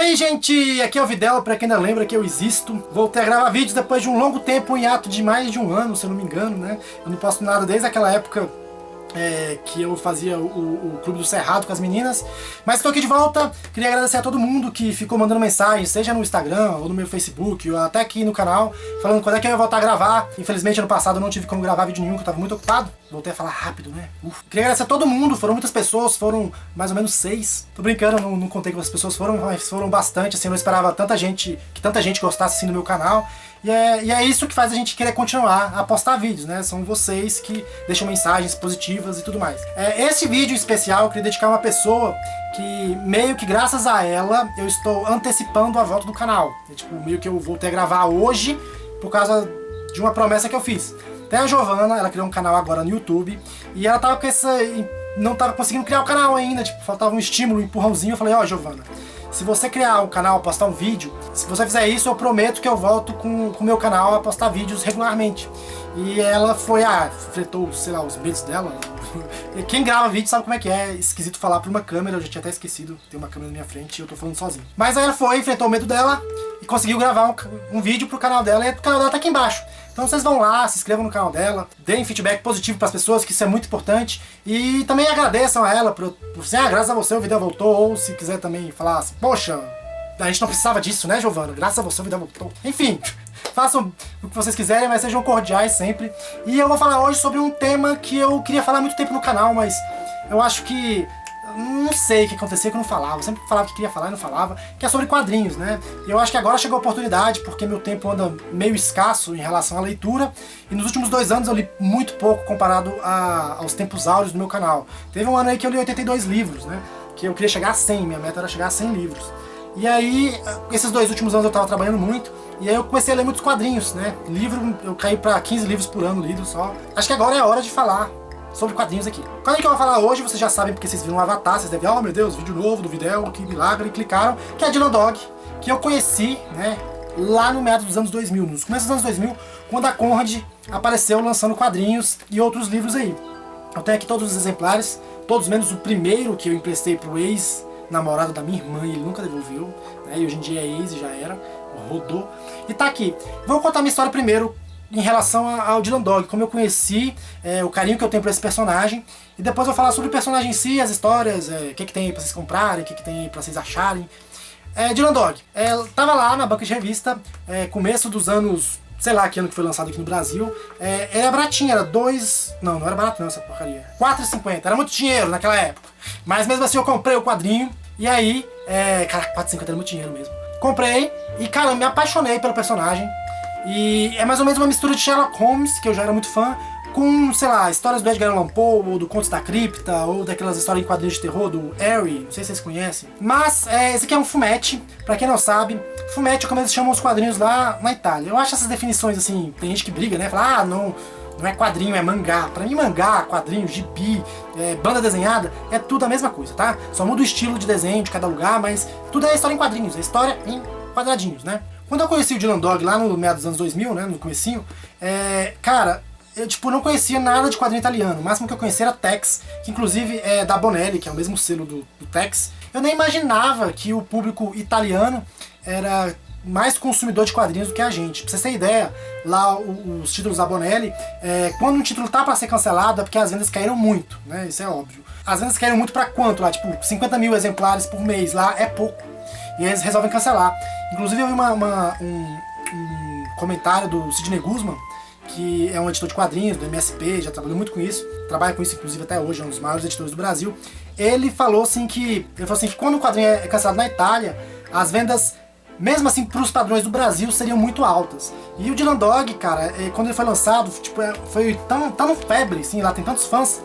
aí, gente, aqui é o Videl, pra quem ainda lembra que eu existo. Voltei a gravar vídeos depois de um longo tempo, em ato de mais de um ano, se eu não me engano, né? Eu não posto nada desde aquela época que eu fazia o Clube do Cerrado com as meninas. Mas estou aqui de volta, queria agradecer a todo mundo que ficou mandando mensagem, seja no Instagram, ou no meu Facebook, ou até aqui no canal, falando quando é que eu ia voltar a gravar. Infelizmente, ano passado eu não tive como gravar vídeo nenhum, que eu estava muito ocupado. Voltei a falar rápido, né? Queria agradecer a todo mundo, foram muitas pessoas, foram mais ou menos 6. Tô brincando, não contei quantas pessoas foram, mas foram bastante, assim, eu não esperava que tanta gente gostasse assim do meu canal. E é isso que faz a gente querer continuar a postar vídeos, né? São vocês que deixam mensagens positivas e tudo mais. Esse vídeo especial eu queria dedicar a uma pessoa que, meio que graças a ela, eu estou antecipando a volta do canal. Meio que eu voltei a gravar hoje por causa de uma promessa que eu fiz. Tem a Giovana, ela criou um canal agora no YouTube, e ela tava não tava conseguindo criar o canal ainda, faltava um estímulo, um empurrãozinho. Eu falei, ó, Giovana, se você criar um canal, postar um vídeo, se você fizer isso, eu prometo que eu volto com o meu canal a postar vídeos regularmente. E ela foi, enfrentou, sei lá, os medos dela. Quem grava vídeo sabe como é que é esquisito falar pra uma câmera, eu já tinha até esquecido, tem uma câmera na minha frente e eu tô falando sozinho. Mas aí ela foi, enfrentou o medo dela e conseguiu gravar um vídeo pro canal dela, e o canal dela tá aqui embaixo. Então vocês vão lá, se inscrevam no canal dela, deem feedback positivo pras pessoas, que isso é muito importante. E também agradeçam a ela por graças a você o vídeo voltou, ou se quiser também falar assim, poxa, a gente não precisava disso, né, Giovana? Graças a você o vídeo voltou. Enfim, façam o que vocês quiserem, mas sejam cordiais sempre. E eu vou falar hoje sobre um tema que eu queria falar há muito tempo no canal, mas eu acho que não sei o que acontecia que eu não falava. Eu sempre falava que queria falar e não falava, que é sobre quadrinhos, né? E eu acho que agora chegou a oportunidade, porque meu tempo anda meio escasso em relação à leitura, e nos últimos 2 anos eu li muito pouco comparado aos tempos áureos do meu canal. Teve um ano aí que eu li 82 livros, né? Que eu queria chegar a 100, minha meta era chegar a 100 livros. E aí, esses 2 últimos anos eu tava trabalhando muito, e aí eu comecei a ler muitos quadrinhos, né? Livro, eu caí pra 15 livros por ano lidos só. Acho que agora é a hora de falar sobre quadrinhos aqui. O quadrinho que eu vou falar hoje, vocês já sabem porque vocês viram o Avatar, vocês devem, oh meu Deus, vídeo novo do Videl, que milagre, e clicaram, que é Dylan Dog, que eu conheci, né, lá no meados dos anos 2000, nos começos dos anos 2000, quando a Conrad apareceu lançando quadrinhos e outros livros aí. Eu tenho aqui todos os exemplares, todos menos o primeiro que eu emprestei pro ex-namorado da minha irmã, e ele nunca devolveu, né, e hoje em dia é ex e já era, rodou. E tá aqui. Vou contar minha história primeiro, em relação ao Dylan Dog, como eu conheci, o carinho que eu tenho por esse personagem, e depois eu vou falar sobre o personagem em si, as histórias, o que tem aí pra vocês comprarem, o que tem aí pra vocês acharem. Dylan Dog, tava lá na banca de revista, começo dos anos, sei lá que ano que foi lançado aqui no Brasil, era baratinho, era não era barato não essa porcaria, R$4,50, era muito dinheiro naquela época, mas mesmo assim eu comprei o quadrinho, e aí, cara, R$4,50 era muito dinheiro mesmo. Comprei, e cara, eu me apaixonei pelo personagem. E é mais ou menos uma mistura de Sherlock Holmes, que eu já era muito fã, com, sei lá, histórias do Edgar Allan Poe, ou do Contos da Cripta, ou daquelas histórias em quadrinhos de terror do Harry, não sei se vocês conhecem. Mas esse aqui é um fumetti, pra quem não sabe, fumetti é como eles chamam os quadrinhos lá na Itália. Eu acho essas definições assim, tem gente que briga, né, fala, não é quadrinho, é mangá. Pra mim mangá, quadrinho, gibi, banda desenhada, é tudo a mesma coisa, tá? Só muda o estilo de desenho de cada lugar, mas tudo é história em quadrinhos, é história em quadradinhos, né? Quando eu conheci o Dylan Dog lá no meio dos anos 2000, né, no comecinho, cara, eu não conhecia nada de quadrinho italiano. O máximo que eu conhecia era Tex, que inclusive é da Bonelli, que é o mesmo selo do Tex. Eu nem imaginava que o público italiano era mais consumidor de quadrinhos do que a gente. Pra vocês terem ideia, lá os títulos da Bonelli, quando um título tá pra ser cancelado é porque as vendas caíram muito, né, isso é óbvio. As vendas caíram muito pra quanto lá? 50 mil exemplares por mês lá é pouco. E eles resolvem cancelar. Inclusive eu vi um comentário do Sidney Guzman, que é um editor de quadrinhos do MSP, já trabalhou muito com isso, trabalha com isso inclusive até hoje, é um dos maiores editores do Brasil. Ele falou assim que quando o quadrinho é cancelado na Itália, as vendas, mesmo assim para os padrões do Brasil, seriam muito altas. E o Dylan Dog, cara, quando ele foi lançado, foi tão febre, assim, lá tem tantos fãs,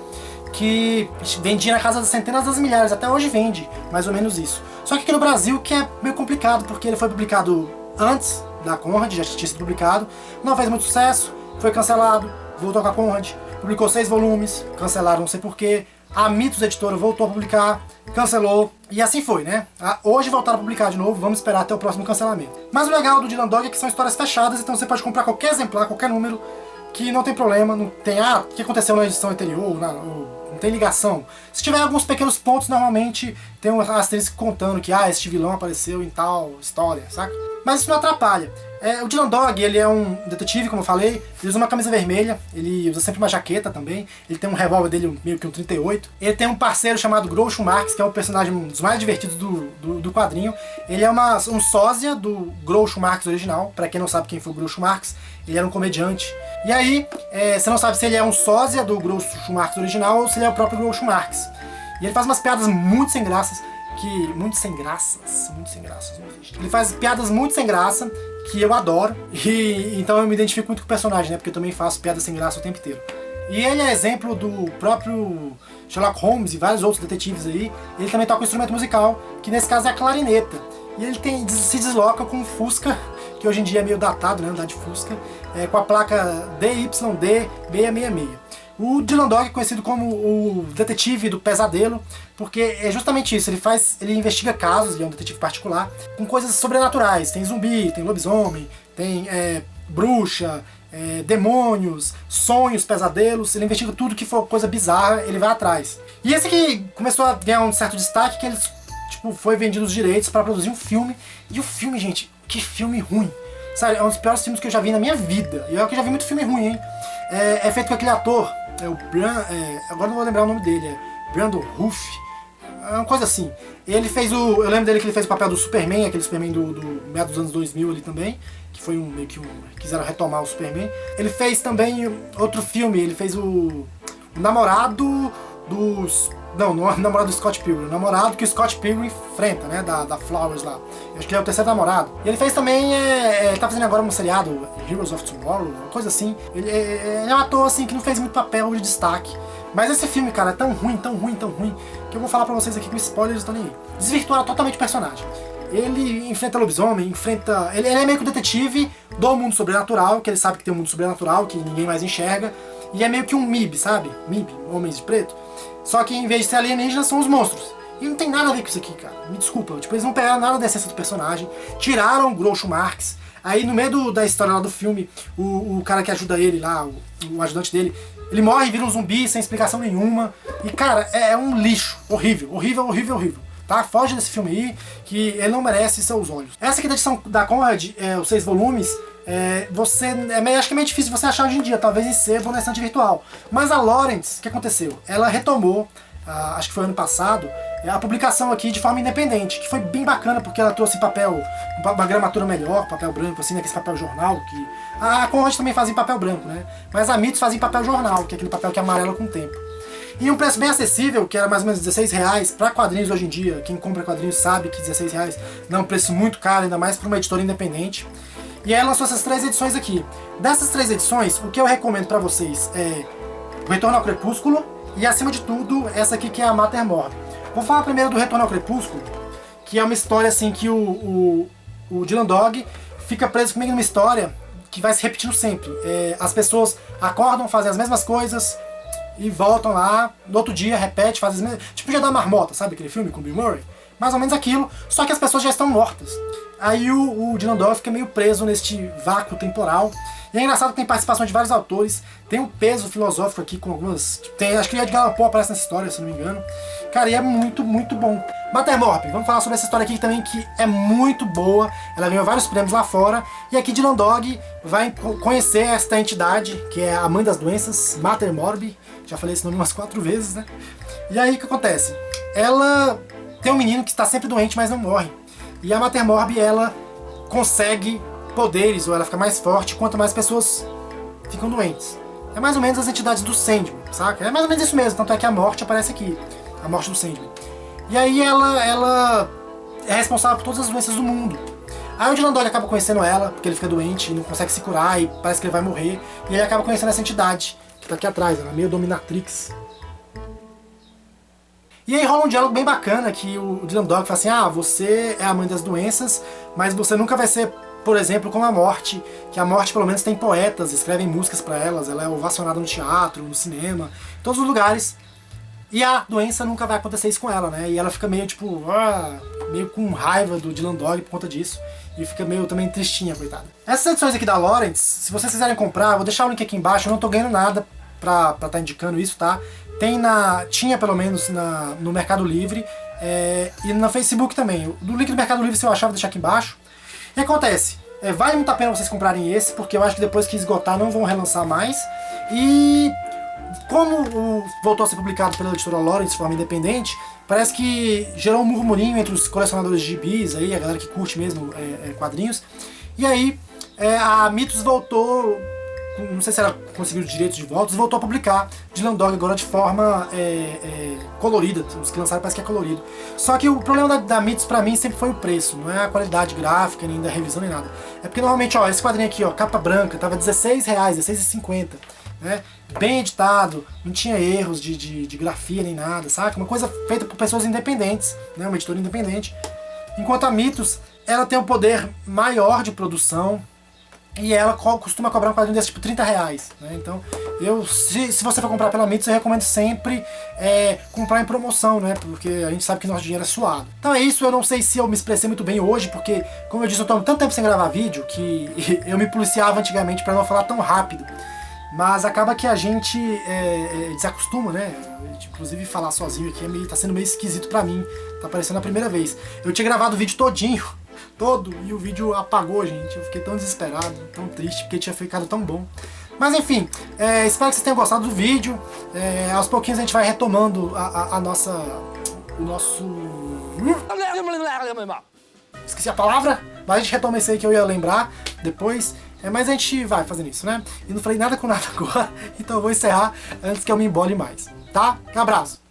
que vendia na casa das centenas das milhares, até hoje vende, mais ou menos isso. Só que aqui no Brasil que é meio complicado, porque ele foi publicado antes da Conrad, já tinha sido publicado, não fez muito sucesso, foi cancelado, voltou com a Conrad, publicou 6 volumes, cancelaram não sei porquê, a Mitos Editora voltou a publicar, cancelou, e assim foi, né? Hoje voltaram a publicar de novo, vamos esperar até o próximo cancelamento. Mas o legal do Dylan Dog é que são histórias fechadas, então você pode comprar qualquer exemplar, qualquer número, que não tem problema, não tem, o que aconteceu na edição anterior, não tem ligação. Se tiver alguns pequenos pontos, normalmente tem um asterisco contando que esse vilão apareceu em tal história, saca? Mas isso não atrapalha. O Dylan Dog, ele é um detetive, como eu falei, ele usa uma camisa vermelha, ele usa sempre uma jaqueta também, ele tem um revólver dele, meio que um 38, ele tem um parceiro chamado Groucho Marx, que é um personagem um dos mais divertidos do quadrinho, ele é um sósia do Groucho Marx original, pra quem não sabe quem foi o Groucho Marx, ele era um comediante. E aí, você não sabe se ele é um sósia do Groucho Marx original ou se ele é o próprio Groucho Marx. E ele faz umas piadas muito sem graças, muito sem graças, não existe. Ele faz piadas muito sem graça, que eu adoro, e então eu me identifico muito com o personagem, né, porque eu também faço piadas sem graça o tempo inteiro. E ele é exemplo do próprio Sherlock Holmes e vários outros detetives aí. Ele também toca um instrumento musical, que nesse caso é a clarineta. E ele se desloca com um Fusca, que hoje em dia é meio datado, né, andar de Fusca, com a placa DYD 666. O Dylan Dog é conhecido como o detetive do pesadelo, porque é justamente isso, ele investiga casos, ele é um detetive particular, com coisas sobrenaturais, tem zumbi, tem lobisomem, tem bruxa, demônios, sonhos, pesadelos, ele investiga tudo que for coisa bizarra, ele vai atrás. E esse aqui começou a ganhar um certo destaque, que ele foi vendido os direitos para produzir um filme, e o filme, gente, que filme ruim. Sabe, é um dos piores filmes que eu já vi na minha vida, e eu já vi muito filme ruim, hein. É feito com aquele ator, agora não vou lembrar o nome dele, é Brandon Routh, é uma coisa assim. Ele fez eu lembro dele que ele fez o papel do Superman, aquele Superman do meio dos anos 2000 ali também, que foi meio que quiseram retomar o Superman. Ele fez também outro filme, ele fez o namorado dos... Não é o namorado do Scott Pilgrim, o namorado que o Scott Pilgrim enfrenta, né, da Flowers lá. Eu acho que ele é o terceiro namorado. E ele fez também, ele tá fazendo agora um seriado, Heroes of Tomorrow, uma coisa assim. Ele é um ator, assim, que não fez muito papel de destaque. Mas esse filme, cara, é tão ruim, que eu vou falar pra vocês aqui com spoilers, estão nem aí. Desvirtuaram totalmente o personagem. Ele enfrenta lobisomem, ele é meio que o detetive do mundo sobrenatural, que ele sabe que tem um mundo sobrenatural, que ninguém mais enxerga. E é meio que um MIB, sabe? MIB, Homens de Preto. Só que em vez de ser alienígenas, são os monstros. E não tem nada a ver com isso aqui, cara. Me desculpa. Tipo, eles não pegaram nada da essência do personagem. Tiraram o Groucho Marx. Aí no meio da história lá do filme, o cara que ajuda ele lá, o ajudante dele, ele morre e vira um zumbi sem explicação nenhuma. E, cara, é um lixo. Horrível. Tá? Foge desse filme aí, que ele não merece seus olhos. Essa aqui da edição da Conrad, os 6 volumes, acho que é meio difícil você achar hoje em dia, talvez em sebo ou na estante virtual. Mas a Lawrence, o que aconteceu? Ela retomou, acho que foi ano passado, a publicação aqui de forma independente, que foi bem bacana porque ela trouxe uma gramatura melhor, papel branco, assim, né, aquele papel jornal, que a Conrad também fazia em papel branco, né? Mas a Mitos fazia em papel jornal, que é aquele papel que amarela com o tempo. E um preço bem acessível, que era mais ou menos R$16 para quadrinhos hoje em dia. Quem compra quadrinhos sabe que R$16 não é um preço muito caro, ainda mais para uma editora independente. E aí ela lançou essas 3 edições aqui. Dessas 3 edições, o que eu recomendo para vocês é O Retorno ao Crepúsculo e, acima de tudo, essa aqui que é a Mater Morbi. Vou falar primeiro do Retorno ao Crepúsculo, que é uma história assim que o Dylan Dog fica preso comigo numa história que vai se repetindo sempre. As pessoas acordam, fazem as mesmas coisas e voltam lá, no outro dia repete, faz as mesmas... Tipo Dia da Marmota, sabe aquele filme com o Bill Murray? Mais ou menos aquilo, só que as pessoas já estão mortas. Aí o Dylan Dog fica meio preso neste vácuo temporal. E é engraçado que tem participação de vários autores, tem um peso filosófico aqui com algumas... acho que o Edgar Allan Poe aparece nessa história, se não me engano. Cara, e é muito, muito bom. Mater Morbi, vamos falar sobre essa história aqui também, que é muito boa. Ela ganhou vários prêmios lá fora. E aqui Dylan Dog vai conhecer esta entidade, que é a mãe das doenças, Mater Morbi. Já falei esse nome umas 4 vezes, né? E aí o que acontece? Ela tem um menino que está sempre doente, mas não morre. E a Mater Morbi, ela consegue poderes, ou ela fica mais forte quanto mais pessoas ficam doentes. É mais ou menos as entidades do Sandman, saca? É mais ou menos isso mesmo, tanto é que a morte aparece aqui, a morte do Sandman. E aí ela é responsável por todas as doenças do mundo. Aí o Dylan Dog acaba conhecendo ela, porque ele fica doente e não consegue se curar, e parece que ele vai morrer. E ele acaba conhecendo essa entidade, que tá aqui atrás, ela é meio dominatrix. E aí rola um diálogo bem bacana, que o Dylan Dog fala assim, você é a mãe das doenças, mas você nunca vai ser, por exemplo, como a morte, que a morte pelo menos tem poetas, escrevem músicas pra elas, ela é ovacionada no teatro, no cinema, em todos os lugares. E a doença nunca vai acontecer isso com ela, né? E ela fica meio tipo, meio com raiva do Dylan Dog por conta disso. E fica meio também tristinha, coitada. Essas edições aqui da Lawrence, se vocês quiserem comprar, eu vou deixar o link aqui embaixo, eu não tô ganhando nada pra tá indicando isso, tá? Tinha pelo menos no Mercado Livre, e no Facebook também. O link do Mercado Livre, se eu achar, vou deixar aqui embaixo. E acontece, vale muito a pena vocês comprarem esse, porque eu acho que depois que esgotar não vão relançar mais. E como voltou a ser publicado pela editora Lawrence de forma independente, parece que gerou um murmurinho entre os colecionadores de gibis, aí, a galera que curte mesmo quadrinhos. E aí a Mitos voltou, não sei se ela conseguiu os direitos de volta, voltou a publicar Dylan Dog agora de forma colorida. Os que lançaram parece que é colorido. Só que o problema da Mitos pra mim sempre foi o preço, não é a qualidade gráfica, nem da revisão, nem nada. É porque normalmente, ó, esse quadrinho aqui, ó, capa branca, tava R$16, R$16,50, né? Bem editado, não tinha erros de grafia nem nada, saca? Uma coisa feita por pessoas independentes, né? Uma editora independente. Enquanto a Mitos, ela tem um poder maior de produção, e ela costuma cobrar um quadrinho desse tipo R$30, né? Então, se você for comprar pela Mitos, eu recomendo sempre comprar em promoção, né? Porque a gente sabe que nosso dinheiro é suado. Então é isso, eu não sei se eu me expressei muito bem hoje, porque, como eu disse, eu tô há tanto tempo sem gravar vídeo, que eu me policiava antigamente para não falar tão rápido. Mas acaba que a gente desacostuma, né? Inclusive falar sozinho aqui tá sendo meio esquisito pra mim, tá parecendo a primeira vez. Eu tinha gravado o vídeo todinho, e o vídeo apagou, gente. Eu fiquei tão desesperado, tão triste, porque tinha ficado tão bom. Mas enfim, espero que vocês tenham gostado do vídeo. Aos pouquinhos a gente vai retomando o nosso... Esqueci a palavra, mas a gente retoma esse aí que eu ia lembrar depois. Mas a gente vai fazendo isso, né? E não falei nada com nada agora, então eu vou encerrar antes que eu me embole mais, tá? Um abraço!